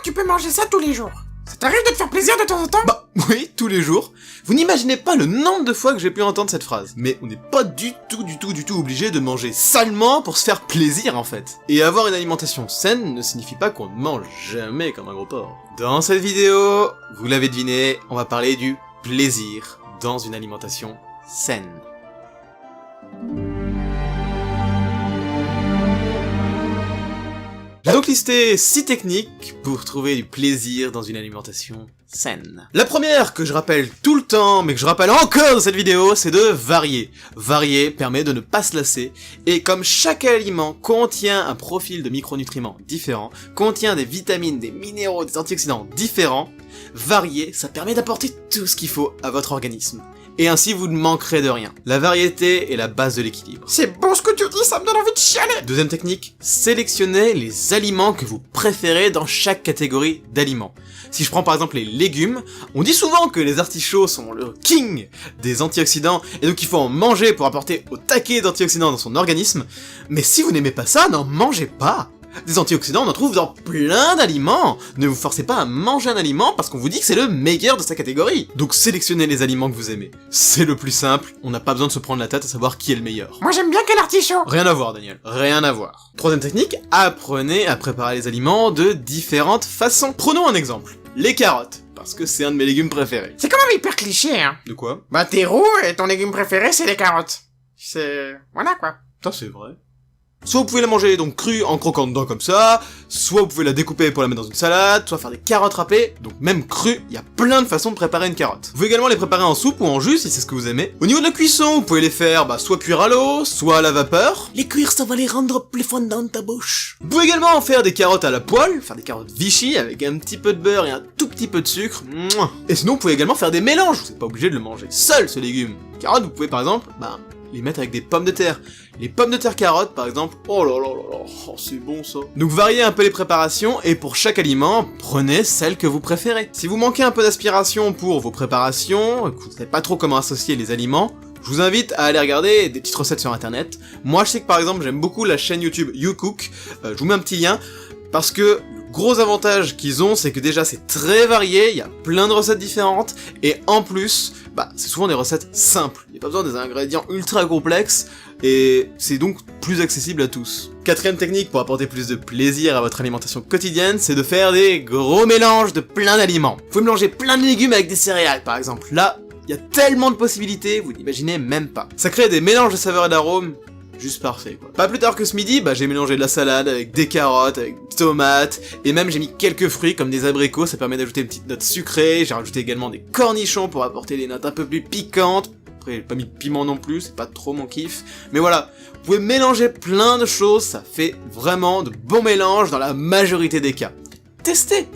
tu peux manger ça tous les jours. Ça t'arrive de te faire plaisir de temps en temps? Bah oui, tous les jours. Vous n'imaginez pas le nombre de fois que j'ai pu entendre cette phrase. Mais on n'est pas du tout obligé de manger salement pour se faire plaisir en fait. Et avoir une alimentation saine ne signifie pas qu'on ne mange jamais comme un gros porc. Dans cette vidéo, vous l'avez deviné, on va parler du plaisir dans une alimentation saine. J'ai donc listé 6 techniques pour trouver du plaisir dans une alimentation saine. La première, que je rappelle tout le temps, mais que je rappelle encore dans cette vidéo, c'est de varier. Varier permet de ne pas se lasser, et comme chaque aliment contient un profil de micronutriments différent, contient des vitamines, des minéraux, des antioxydants différents, varier, ça permet d'apporter tout ce qu'il faut à votre organisme. Et ainsi vous ne manquerez de rien. La variété est la base de l'équilibre. C'est bon ce que tu dis, ça me donne envie de chialer. Deuxième technique, sélectionnez les aliments que vous préférez dans chaque catégorie d'aliments. Si je prends par exemple les légumes, on dit souvent que les artichauts sont le king des antioxydants et donc il faut en manger pour apporter au taquet d'antioxydants dans son organisme, mais si vous n'aimez pas ça, n'en mangez pas. Des antioxydants, on en trouve dans plein d'aliments. Ne vous forcez pas à manger un aliment parce qu'on vous dit que c'est le meilleur de sa catégorie. Donc sélectionnez les aliments que vous aimez. C'est le plus simple, on n'a pas besoin de se prendre la tête à savoir qui est le meilleur. Moi j'aime bien quel artichaut. Rien à voir, Daniel. Rien à voir. Troisième technique, apprenez à préparer les aliments de différentes façons. Prenons un exemple. Les carottes. Parce que c'est un de mes légumes préférés. C'est quand même hyper cliché, hein. De quoi? Bah t'es roux et ton légume préféré c'est les carottes. C'est... voilà quoi. Ça c'est vrai. Soit vous pouvez la manger donc crue en croquant dedans comme ça, soit vous pouvez la découper pour la mettre dans une salade, soit faire des carottes râpées, donc même crue, il y a plein de façons de préparer une carotte. Vous pouvez également les préparer en soupe ou en jus si c'est ce que vous aimez. Au niveau de la cuisson, vous pouvez les faire soit cuire à l'eau, soit à la vapeur. Les cuire ça va les rendre plus fondantes ta bouche. Vous pouvez également en faire des carottes à la poêle, faire des carottes Vichy avec un petit peu de beurre et un tout petit peu de sucre. Mouah. Et sinon vous pouvez également faire des mélanges, vous n'êtes pas obligé de le manger seul ce légume. Carottes, vous pouvez par exemple, les mettre avec des pommes de terre. Les pommes de terre carottes, par exemple, oh là là là là, oh, c'est bon ça. Donc variez un peu les préparations, et pour chaque aliment, prenez celle que vous préférez. Si vous manquez un peu d'aspiration pour vos préparations, que vous ne savez pas trop comment associer les aliments, je vous invite à aller regarder des petites recettes sur internet. Moi je sais que par exemple j'aime beaucoup la chaîne YouTube YouCook, je vous mets un petit lien, parce que le gros avantage qu'ils ont, c'est que déjà c'est très varié, il y a plein de recettes différentes, et en plus, c'est souvent des recettes simples. Il n'y a pas besoin des ingrédients ultra complexes, et c'est donc plus accessible à tous. Quatrième technique pour apporter plus de plaisir à votre alimentation quotidienne, c'est de faire des gros mélanges de plein d'aliments. Vous pouvez mélanger plein de légumes avec des céréales, par exemple. Là, il y a tellement de possibilités, vous n'imaginez même pas. Ça crée des mélanges de saveurs et d'arômes juste parfait quoi. Pas plus tard que ce midi, j'ai mélangé de la salade avec des carottes, avec des tomates, et même j'ai mis quelques fruits comme des abricots, ça permet d'ajouter une petite note sucrée, j'ai rajouté également des cornichons pour apporter des notes un peu plus piquantes. Après j'ai pas mis de piment non plus, c'est pas trop mon kiff, mais voilà, vous pouvez mélanger plein de choses, ça fait vraiment de bons mélanges dans la majorité des cas. Testez,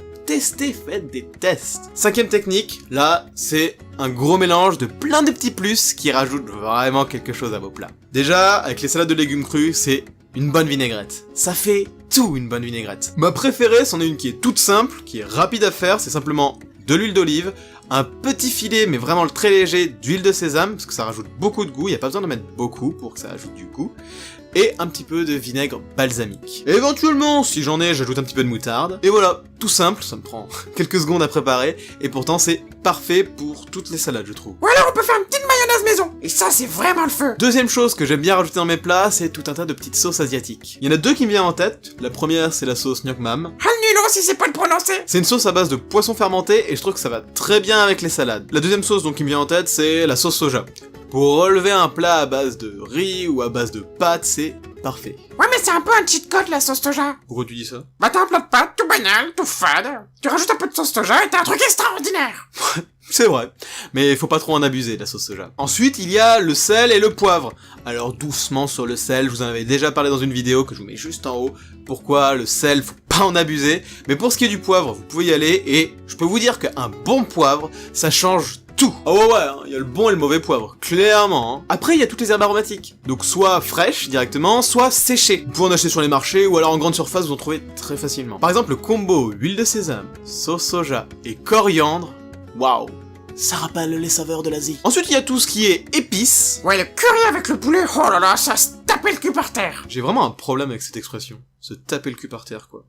faites des tests. Cinquième technique, là, c'est un gros mélange de plein de petits plus qui rajoutent vraiment quelque chose à vos plats. Déjà, avec les salades de légumes crus, c'est une bonne vinaigrette. Ça fait tout une bonne vinaigrette. Ma préférée, c'en est une qui est toute simple, qui est rapide à faire, c'est simplement de l'huile d'olive, un petit filet, mais vraiment très léger, d'huile de sésame, parce que ça rajoute beaucoup de goût, il n'y a pas besoin de mettre beaucoup pour que ça ajoute du goût, et un petit peu de vinaigre balsamique. Et éventuellement, si j'en ai, j'ajoute un petit peu de moutarde. Et voilà, tout simple, ça me prend quelques secondes à préparer, et pourtant c'est parfait pour toutes les salades, je trouve. Ou alors on peut faire une petite mayonnaise maison, et ça c'est vraiment le feu. Deuxième chose que j'aime bien rajouter dans mes plats, c'est tout un tas de petites sauces asiatiques. Il y en a deux qui me viennent en tête. La première, c'est la sauce Nyok Mam. Ah nul si c'est pas le prononcer. C'est une sauce à base de poisson fermenté, et je trouve que ça va très bien avec les salades. La deuxième sauce donc qui me vient en tête, c'est la sauce soja. Pour relever un plat à base de riz ou à base de pâtes, c'est parfait. Ouais mais c'est un peu un cheat code la sauce soja. Pourquoi tu dis ça? T'as un plat de pâtes tout banal, tout fade, tu rajoutes un peu de sauce soja et t'as un truc extraordinaire. C'est vrai, mais faut pas trop en abuser de la sauce soja. Ensuite, il y a le sel et le poivre. Alors doucement sur le sel, je vous en avais déjà parlé dans une vidéo que je vous mets juste en haut. Pourquoi le sel, faut pas en abuser. Mais pour ce qui est du poivre, vous pouvez y aller et je peux vous dire qu'un bon poivre, ça change tout. Ah ouais, il y a le bon et le mauvais poivre, clairement. Hein. Après, il y a toutes les herbes aromatiques. Donc soit fraîches directement, soit séchées. Vous pouvez en acheter sur les marchés ou alors en grande surface, vous en trouvez très facilement. Par exemple, le combo huile de sésame, sauce soja et coriandre, waouh, ça rappelle les saveurs de l'Asie. Ensuite, il y a tout ce qui est épices. Ouais, le curry avec le poulet, oh là là, ça se tapait le cul par terre. J'ai vraiment un problème avec cette expression. Se taper le cul par terre, quoi.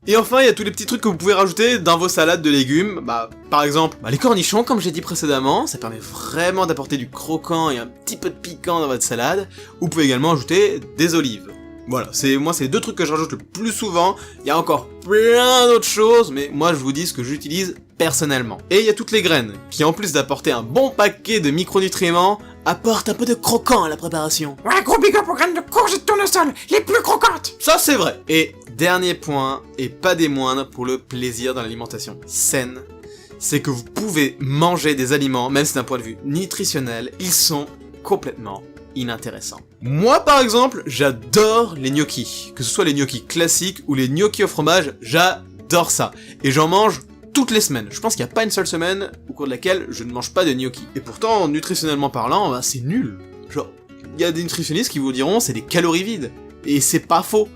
Et enfin, il y a tous les petits trucs que vous pouvez rajouter dans vos salades de légumes. Par exemple, les cornichons, comme j'ai dit précédemment, ça permet vraiment d'apporter du croquant et un petit peu de piquant dans votre salade. Vous pouvez également ajouter des olives. Voilà, c'est les deux trucs que je rajoute le plus souvent. Il y a encore plein d'autres choses, mais moi je vous dis ce que j'utilise personnellement. Et il y a toutes les graines, qui en plus d'apporter un bon paquet de micronutriments, apportent un peu de croquant à la préparation. Ouais, gros big up aux graines de courge et de tournesol, les plus croquantes. Ça c'est vrai. Et dernier point, et pas des moindres pour le plaisir dans l'alimentation saine, c'est que vous pouvez manger des aliments, même si d'un point de vue nutritionnel, ils sont complètement inintéressants. Moi par exemple, j'adore les gnocchis. Que ce soit les gnocchis classiques ou les gnocchis au fromage, j'adore ça. Et j'en mange toutes les semaines. Je pense qu'il n'y a pas une seule semaine au cours de laquelle je ne mange pas de gnocchis. Et pourtant, nutritionnellement parlant, c'est nul. Genre, il y a des nutritionnistes qui vous diront c'est des calories vides. Et c'est pas faux.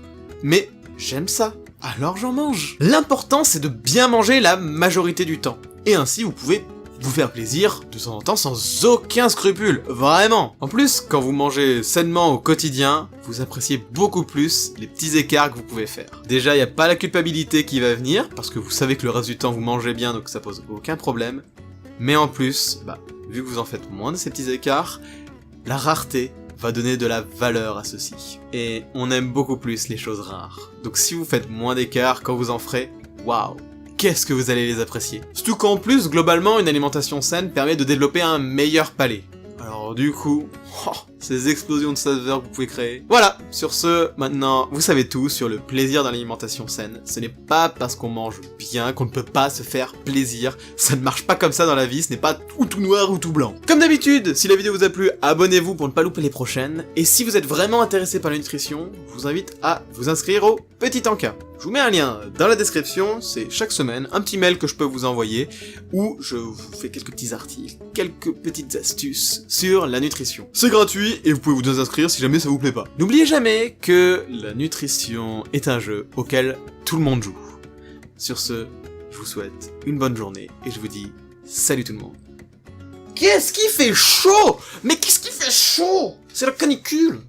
Mais j'aime ça. Alors j'en mange. L'important c'est de bien manger la majorité du temps. Et ainsi vous pouvez vous faire plaisir de temps en temps sans aucun scrupule, vraiment. En plus, quand vous mangez sainement au quotidien, vous appréciez beaucoup plus les petits écarts que vous pouvez faire. Déjà, il n'y a pas la culpabilité qui va venir, parce que vous savez que le reste du temps vous mangez bien, donc ça pose aucun problème. Mais en plus, vu que vous en faites moins de ces petits écarts, la rareté va donner de la valeur à ceci. Et on aime beaucoup plus les choses rares. Donc si vous faites moins d'écarts quand vous en ferez, waouh, qu'est-ce que vous allez les apprécier. Surtout qu'en plus, globalement, une alimentation saine permet de développer un meilleur palais. Alors du coup, ces explosions de saveurs que vous pouvez créer. Voilà, sur ce, maintenant, vous savez tout sur le plaisir dans l'alimentation saine. Ce n'est pas parce qu'on mange bien qu'on ne peut pas se faire plaisir. Ça ne marche pas comme ça dans la vie, ce n'est pas ou tout noir ou tout blanc. Comme d'habitude, si la vidéo vous a plu, abonnez-vous pour ne pas louper les prochaines. Et si vous êtes vraiment intéressé par la nutrition, je vous invite à vous inscrire au Petit Encas. Je vous mets un lien dans la description, c'est chaque semaine un petit mail que je peux vous envoyer où je vous fais quelques petits articles, quelques petites astuces sur la nutrition. C'est gratuit et vous pouvez vous inscrire si jamais ça vous plaît pas. N'oubliez jamais que la nutrition est un jeu auquel tout le monde joue. Sur ce, je vous souhaite une bonne journée et je vous dis salut tout le monde. Qu'est-ce qui fait chaud? Mais qu'est-ce qui fait chaud? C'est la canicule!